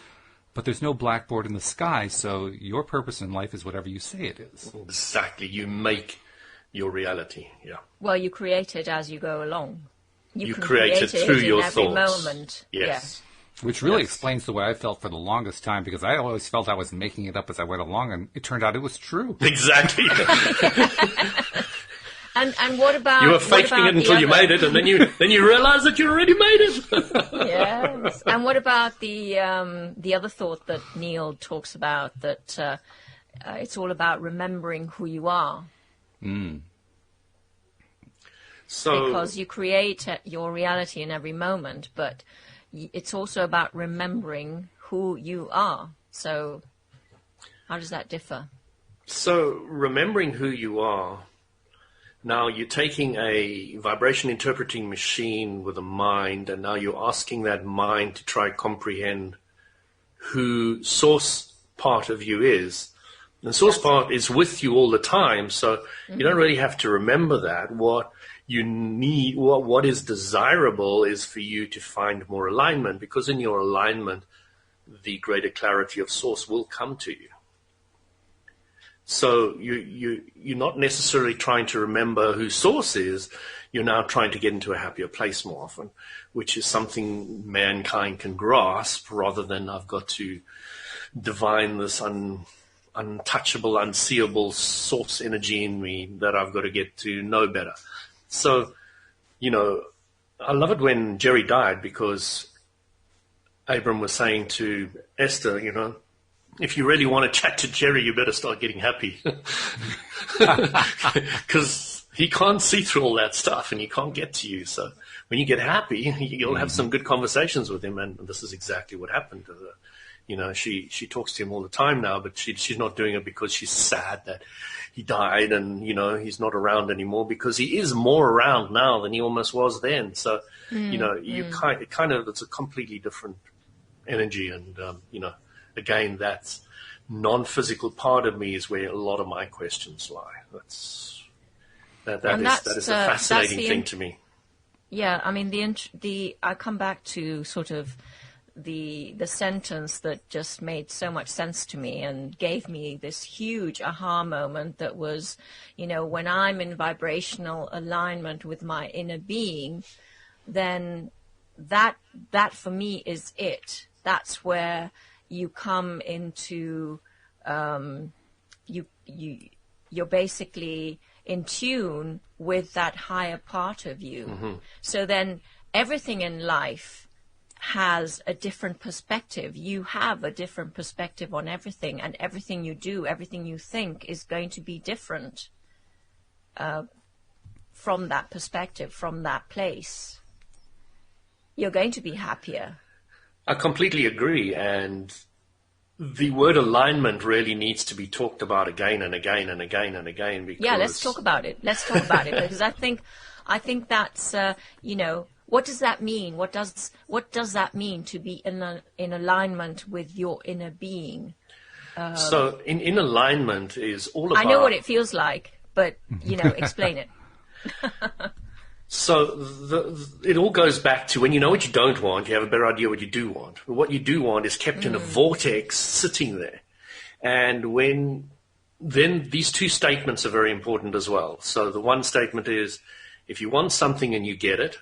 But there's no blackboard in the sky, so your purpose in life is whatever you say it is. Exactly. You make your reality, yeah. Well, you create it as you go along. You can create it through your in every thoughts. moment. Yes. Which really explains the way I felt for the longest time, because I always felt I was making it up as I went along, and it turned out it was true. Exactly. And what about you were faking it until you made it, and then you realize that you already made it. Yes. And what about the other thought that Neil talks about, that it's all about remembering who you are. So, because you create your reality in every moment, but it's also about remembering who you are. So how does that differ? So remembering who you are, now you're taking a vibration interpreting machine with a mind, and now you're asking that mind to try comprehend who source part of you is. The source part is with you all the time, so you don't really have to remember that. What you need, what is desirable is for you to find more alignment, because in your alignment, the greater clarity of source will come to you. So you're not necessarily trying to remember who source is, you're now trying to get into a happier place more often, which is something mankind can grasp, rather than I've got to divine this untouchable, unseeable source energy in me that I've got to get to know better. So, I love it when Jerry died, because Abram was saying to Esther, if you really want to chat to Jerry, you better start getting happy. Because he can't see through all that stuff and he can't get to you. So when you get happy, you'll have some good conversations with him. And this is exactly what happened to her. She talks to him all the time now, but she's not doing it because she's sad that he died and, he's not around anymore, because he is more around now than he almost was then. So, it's a completely different energy. And, again, that's non-physical part of me is where a lot of my questions lie. That is a fascinating thing to me. Yeah, I mean, I come back to sort of the sentence that just made so much sense to me and gave me this huge aha moment, that was, when I'm in vibrational alignment with my inner being, then that for me is it. That's where you come into, you're basically in tune with that higher part of you. Mm-hmm. So then everything in life has a different perspective. You have a different perspective on everything, and everything you do, everything you think is going to be different from that perspective, from that place. You're going to be happier. I completely agree, and the word alignment really needs to be talked about again and again and again and again. Because let's talk about it. Because I think that's what does that mean? What does that mean to be in alignment with your inner being? So in alignment is all about. I know what it feels like, but explain it. So it all goes back to when you know what you don't want, you have a better idea what you do want. But what you do want is kept in a vortex sitting there. And then these two statements are very important as well. So the one statement is, if you want something and you get it,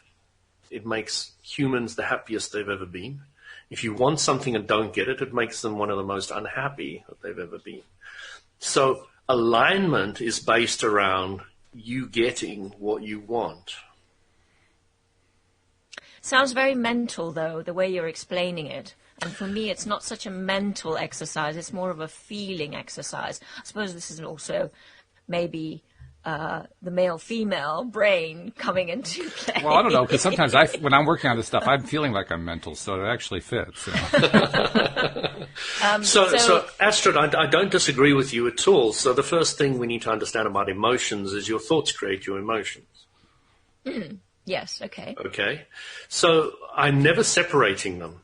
it makes humans the happiest they've ever been. If you want something and don't get it, it makes them one of the most unhappy that they've ever been. So alignment is based around you getting what you want. Sounds very mental, though, the way you're explaining it. And for me, it's not such a mental exercise. It's more of a feeling exercise. I suppose this is also maybe the male-female brain coming into play. Well, I don't know, because sometimes when I'm working on this stuff, I'm feeling like I'm mental, so it actually fits. So Astrid, I don't disagree with you at all. So the first thing we need to understand about emotions is your thoughts create your emotions. Yes, okay. Okay. So I'm never separating them.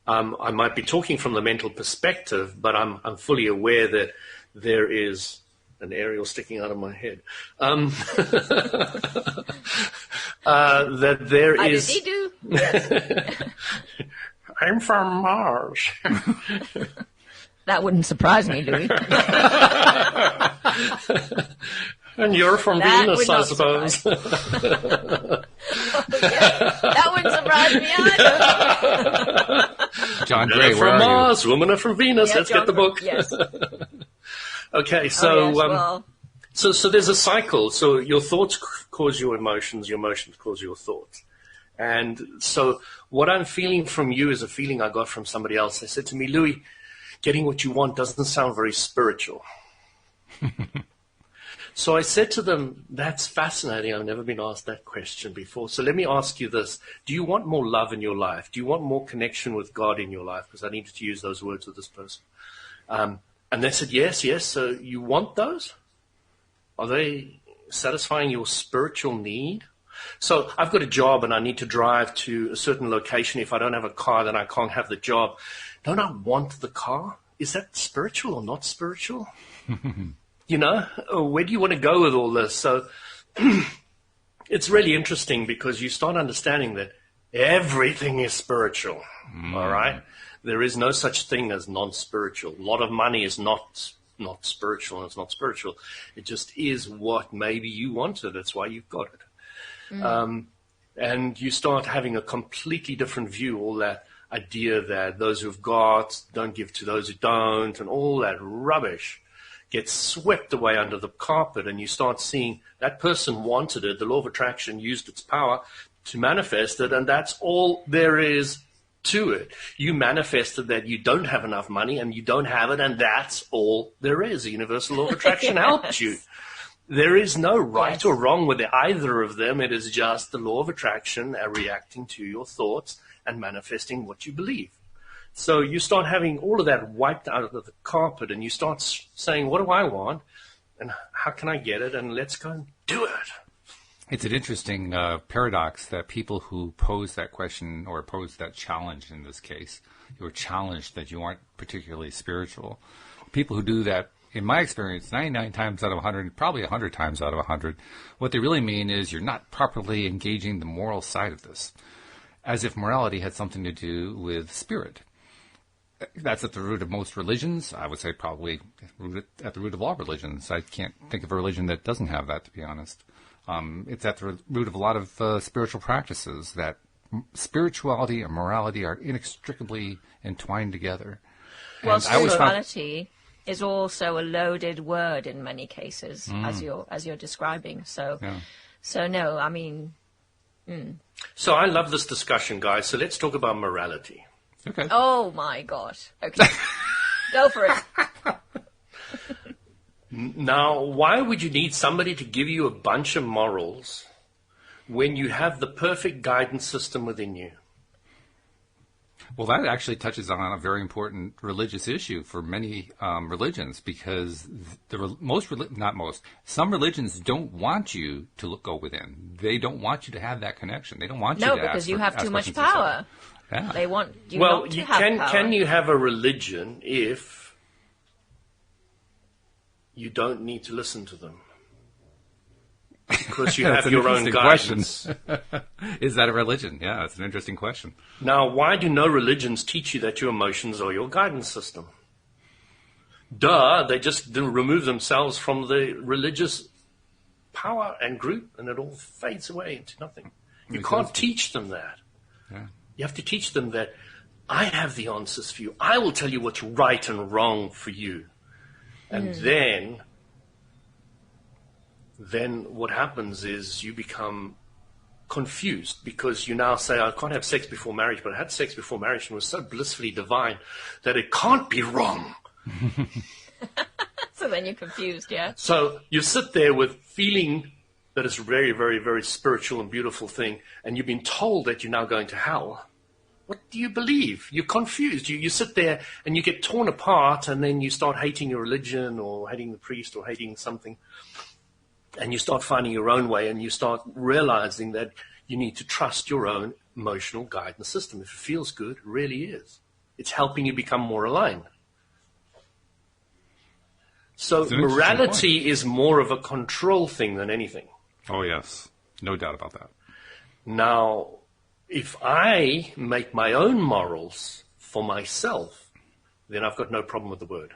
I might be talking from the mental perspective, but I'm fully aware that there is an aerial sticking out of my head. That there is. Yes. I'm from Mars. That wouldn't surprise me, Louis. And you're from That Venus, would I not suppose. That wouldn't surprise me either. John Men Gray, are where from are Mars, women are from Venus. Yeah, Let's get the book. Yes. Okay, so well, so there's a cycle. So your thoughts cause your emotions cause your thoughts. And so what I'm feeling from you is a feeling I got from somebody else. They said to me, Louis, getting what you want doesn't sound very spiritual. So I said to them, that's fascinating. I've never been asked that question before. So let me ask you this. Do you want more love in your life? Do you want more connection with God in your life? Because I needed to use those words with this person. And they said, yes. So you want those? Are they satisfying your spiritual need? So I've got a job and I need to drive to a certain location. If I don't have a car, then I can't have the job. Don't I want the car? Is that spiritual or not spiritual? You know, where do you want to go with all this? So it's really interesting because you start understanding that everything is spiritual, all right? There is no such thing as non-spiritual. A lot of money is not spiritual, and it's not spiritual. It just is what maybe you wanted. That's why you've got it. And you start having a completely different view, all that idea that those who've got don't give to those who don't, and all that rubbish gets swept away under the carpet, and you start seeing that person wanted it. The law of attraction used its power to manifest it, and that's all there is to it. You manifested that you don't have enough money, and you don't have it, and that's all there is. The universal law of attraction helped you. There is no right or wrong with either of them. It is just the law of attraction reacting to your thoughts and manifesting what you believe. So you start having all of that wiped out of the carpet, and you start saying, what do I want, and how can I get it, and let's go and do it. It's an interesting paradox that people who pose that question or pose that challenge in this case, you were challenged that you aren't particularly spiritual. People who do that, in my experience, 99 times out of 100, probably 100 times out of 100, what they really mean is you're not properly engaging the moral side of this, as if morality had something to do with spirit. That's at the root of most religions. I would say probably at the root of all religions. I can't think of a religion that doesn't have that, to be honest. It's at the root of a lot of spiritual practices, that spirituality and morality are inextricably entwined together. Well, and spirituality is also a loaded word in many cases, as you're describing. So no, I mean. So I love this discussion, guys. So let's talk about morality. Okay. Oh my gosh. Okay. Go for it. Now, why would you need somebody to give you a bunch of morals when you have the perfect guidance system within you? Well, that actually touches on a very important religious issue for many religions, because some religions don't want you to go within. They don't want you to have that connection. They don't want you to because you ask have too much questions yourself. power. Yeah. They want you Well, not to have power. Can you have a religion if you don't need to listen to them? Because you have your own guidance. Is that a religion? Yeah, that's an interesting question. Now, why do no religions teach you that your emotions are your guidance system? Duh, they just remove themselves from the religious power and group, and it all fades away into nothing. You can't teach them that. Yeah. You have to teach them that I have the answers for you. I will tell you what's right and wrong for you. And then what happens is you become confused because you now say, I can't have sex before marriage, but I had sex before marriage and was so blissfully divine that it can't be wrong. So then you're confused, yeah? So you sit there with feeling that it's a very, very, very spiritual and beautiful thing, and you've been told that you're now going to hell. What do you believe? You're confused. You sit there and you get torn apart, and then you start hating your religion or hating the priest or hating something. And you start finding your own way, and you start realizing that you need to trust your own emotional guidance system. If it feels good, it really is. It's helping you become more aligned. So morality is more of a control thing than anything. Oh, yes. No doubt about that. Now, if I make my own morals for myself, then I've got no problem with the word.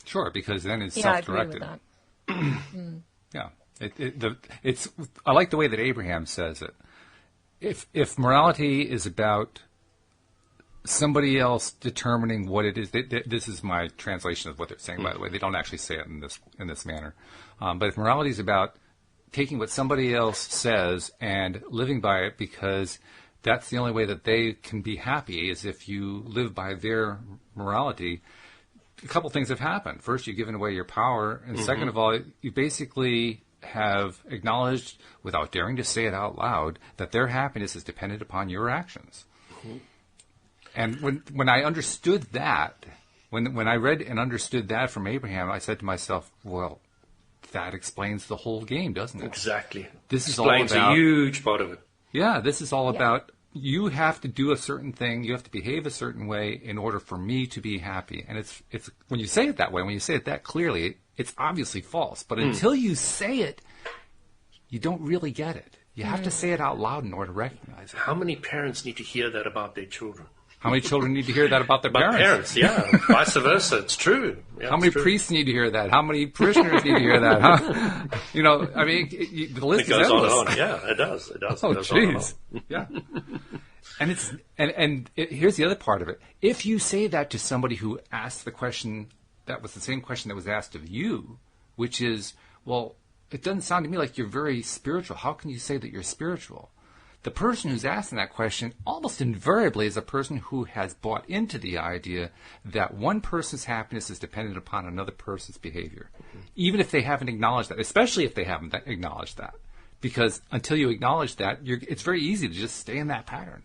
Sure, because then it's Yeah, self-directed. I agree with that. Yeah, I like the way that Abraham says it. If morality is about somebody else determining what it is, this is my translation of what they're saying. By the way, they don't actually say it in this manner. But if morality is about taking what somebody else says and living by it, because that's the only way that they can be happy, is if you live by their morality. A couple things have happened. First, you've given away your power, and second of all, you basically have acknowledged, without daring to say it out loud, that their happiness is dependent upon your actions. And when I understood that, when I read and understood that from Abraham, I said to myself, well, that explains the whole game, doesn't it? Exactly. This is explains all about, a huge part of it. Yeah, this is all about, you have to do a certain thing, you have to behave a certain way in order for me to be happy. And it's when you say it that way, when you say it that clearly, it's obviously false. But until you say it, you don't really get it. You have to say it out loud in order to recognize it. How many parents need to hear that about their children? How many children need to hear that about their parents? Yeah. Vice versa. It's true. Yeah, how many priests need to hear that? How many parishioners need to hear that? Huh? You know, I mean, the list it goes is endless. on and on. Yeah, it does. It does. Oh, it goes on and jeez. on. Yeah. And here's the other part of it. If you say that to somebody who asked the question, that was the same question that was asked of you, which is, well, it doesn't sound to me like you're very spiritual. How can you say that you're spiritual? The person who's asking that question almost invariably is a person who has bought into the idea that one person's happiness is dependent upon another person's behavior, even if they haven't acknowledged that, especially if they haven't acknowledged that. Because until you acknowledge that, it's very easy to just stay in that pattern.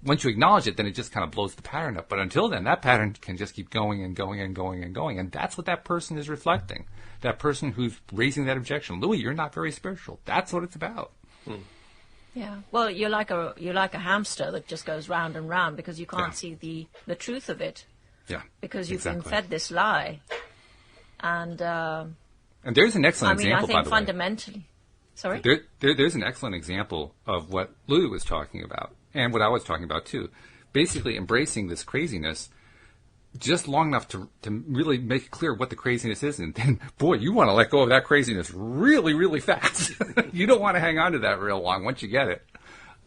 Once you acknowledge it, then it just kind of blows the pattern up. But until then, that pattern can just keep going and going and going and going. And that's what that person is reflecting. That person who's raising that objection. Louis, you're not very spiritual. That's what it's about. Yeah. Well, you're like a hamster that just goes round and round because you can't see the truth of it. Yeah. Because you've been fed this lie. And there's an excellent example, I think by the fundamentally. way. Sorry? There's an excellent example of what Louis was talking about, and what I was talking about too. Basically embracing this craziness just long enough to really make it clear what the craziness is, and then, boy, you want to let go of that craziness really, really fast. You don't want to hang on to that real long once you get it.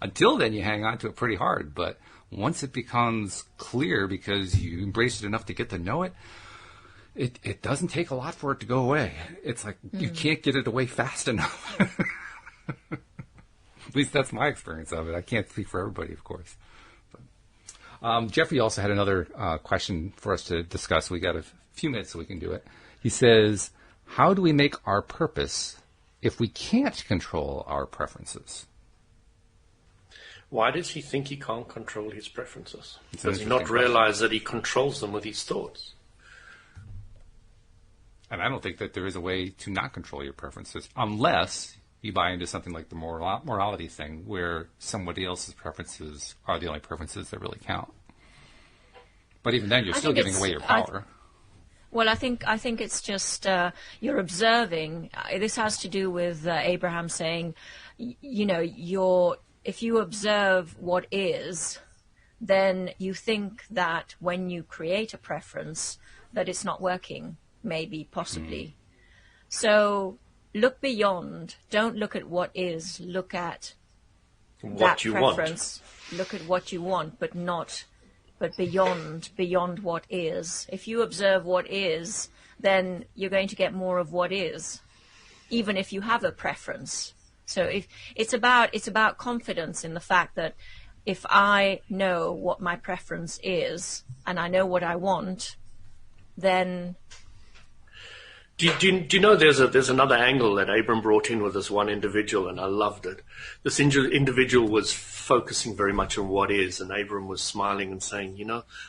Until then, you hang on to it pretty hard, but once it becomes clear because you embrace it enough to get to know it, it doesn't take a lot for it to go away. It's like you can't get it away fast enough. At least that's my experience of it. I can't speak for everybody, of course. Jeffrey also had another question for us to discuss. We got a few minutes so we can do it. He says, how do we make our purpose if we can't control our preferences? Why does he think he can't control his preferences? It's Does he not realize that he controls them with his thoughts? And I don't think that there is a way to not control your preferences unless you buy into something like the morality thing where somebody else's preferences are the only preferences that really count. But even then, you're still giving away your power. I think it's just you're observing. This has to do with Abraham saying, if you observe what is, then you think that when you create a preference, that it's not working, maybe, possibly. So look beyond. Don't look at what is. Look at what you preference. Want. Look at what you want, but beyond what is. If you observe what is, then you're going to get more of what is, even if you have a preference. So if it's about confidence in the fact that if I know what my preference is and I know what I want, then. Do you know there's another angle that Abram brought in with this one individual, and I loved it. This individual was focusing very much on what is, and Abram was smiling and saying,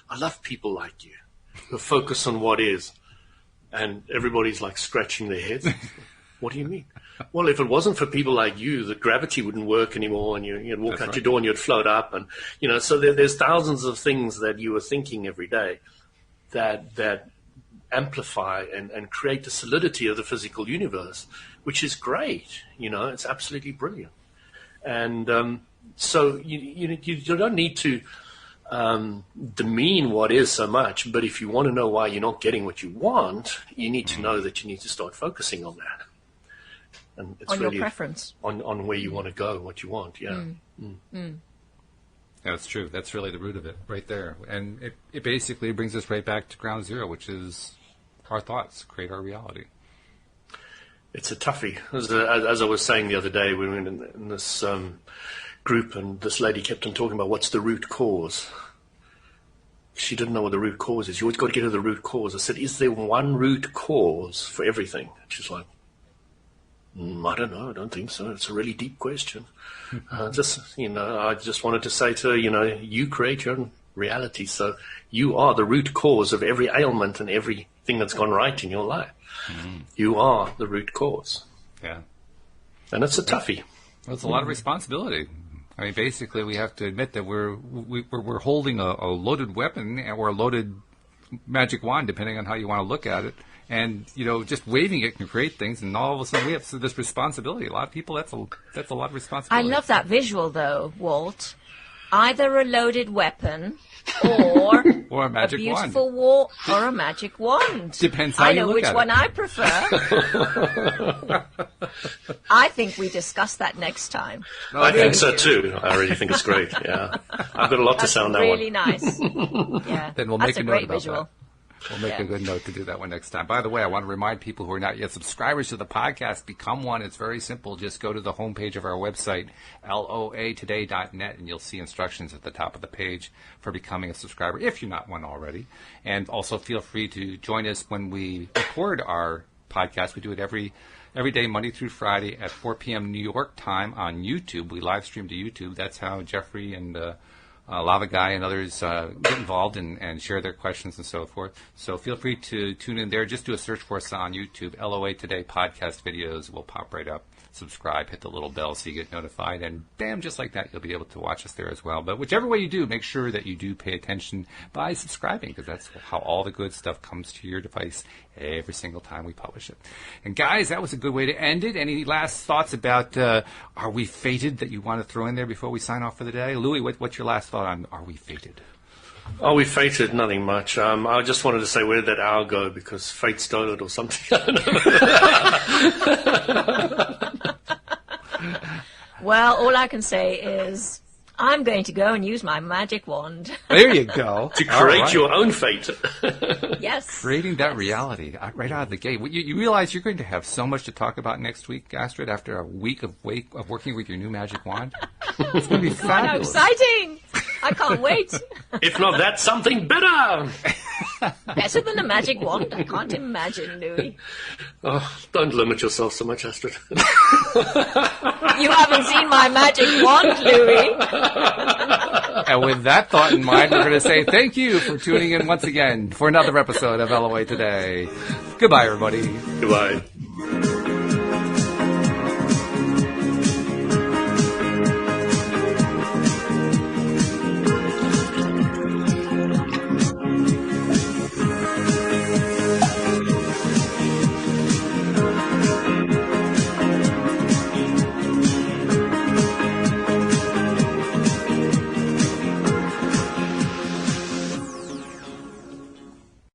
I love people like you who focus on what is. And everybody's like scratching their heads. What do you mean? Well, if it wasn't for people like you, the gravity wouldn't work anymore, and you'd walk out your door and you'd float up. And, so there's thousands of things that you are thinking every day that amplify and create the solidity of the physical universe, which is great. It's absolutely brilliant. And so you don't need to demean what is so much, but if you want to know why you're not getting what you want, you need to know that you need to start focusing on that. And it's on really your preference. On where you want to go, what you want, yeah. Yeah, that's true. That's really the root of it right there. And it basically brings us right back to ground zero, which is our thoughts create our reality. It's a toughie. As I was saying the other day, we were in this group, and this lady kept on talking about what's the root cause. She didn't know what the root cause is. You always got to get to the root cause. I said, is there one root cause for everything? She's like, I don't know. I don't think so. It's a really deep question. I just wanted to say to her, you create your own reality. So you are the root cause of every ailment and everything that's gone right in your life. Mm-hmm. You are the root cause. Yeah. And it's a toughie. Well, it's a lot of responsibility. I mean, basically, we have to admit that we're holding a loaded weapon or a loaded magic wand, depending on how you want to look at it. And just waving it can create things, and all of a sudden we have this responsibility. A lot of people, that's a lot of responsibility. I love that visual, though, Walt. Either a loaded weapon or a magic a beautiful wand. Or a magic wand. Depends how you look at it. I know which one I prefer. I think we discuss that next time. No, I think so too. I really think it's great. Yeah, I've got a lot to say on that really one. Nice. Yeah, then we'll make a note about visual. That. We'll make a good note to do that one next time. By the way, I want to remind people who are not yet subscribers to the podcast, become one. It's very simple. Just go to the homepage of our website, loatoday.net, and you'll see instructions at the top of the page for becoming a subscriber, if you're not one already. And also feel free to join us when we record our podcast. We do it every day, Monday through Friday at 4 p.m. New York time on YouTube. We live stream to YouTube. That's how Jeffrey and Lava Guy and others get involved and share their questions and so forth. So feel free to tune in there. Just do a search for us on YouTube. LOA Today podcast videos will pop right up. Subscribe, hit the little bell so you get notified, and bam, just like that, you'll be able to watch us there as well. But whichever way you do, make sure that you do pay attention by subscribing, because that's how all the good stuff comes to your device every single time we publish it. And guys, that was a good way to end it. Any last thoughts about Are We Fated that you want to throw in there before we sign off for the day? Louis, what's your last thought on Are We Fated? Oh, we fated, nothing much. I just wanted to say, where did that hour go? Because fate stole it or something. Well, all I can say is I'm going to go and use my magic wand. There you go. To create your own fate. Yes. Creating that reality right out of the gate. You realize you're going to have so much to talk about next week, Astrid, after a week of working with your new magic wand. It's going to be fabulous. How exciting. I can't wait. If not that, something better. Better than a magic wand? I can't imagine, Louis. Oh, don't limit yourself so much, Astrid. You haven't seen my magic wand, Louis. And with that thought in mind, we're going to say thank you for tuning in once again for another episode of LOA Today. Goodbye, everybody. Goodbye.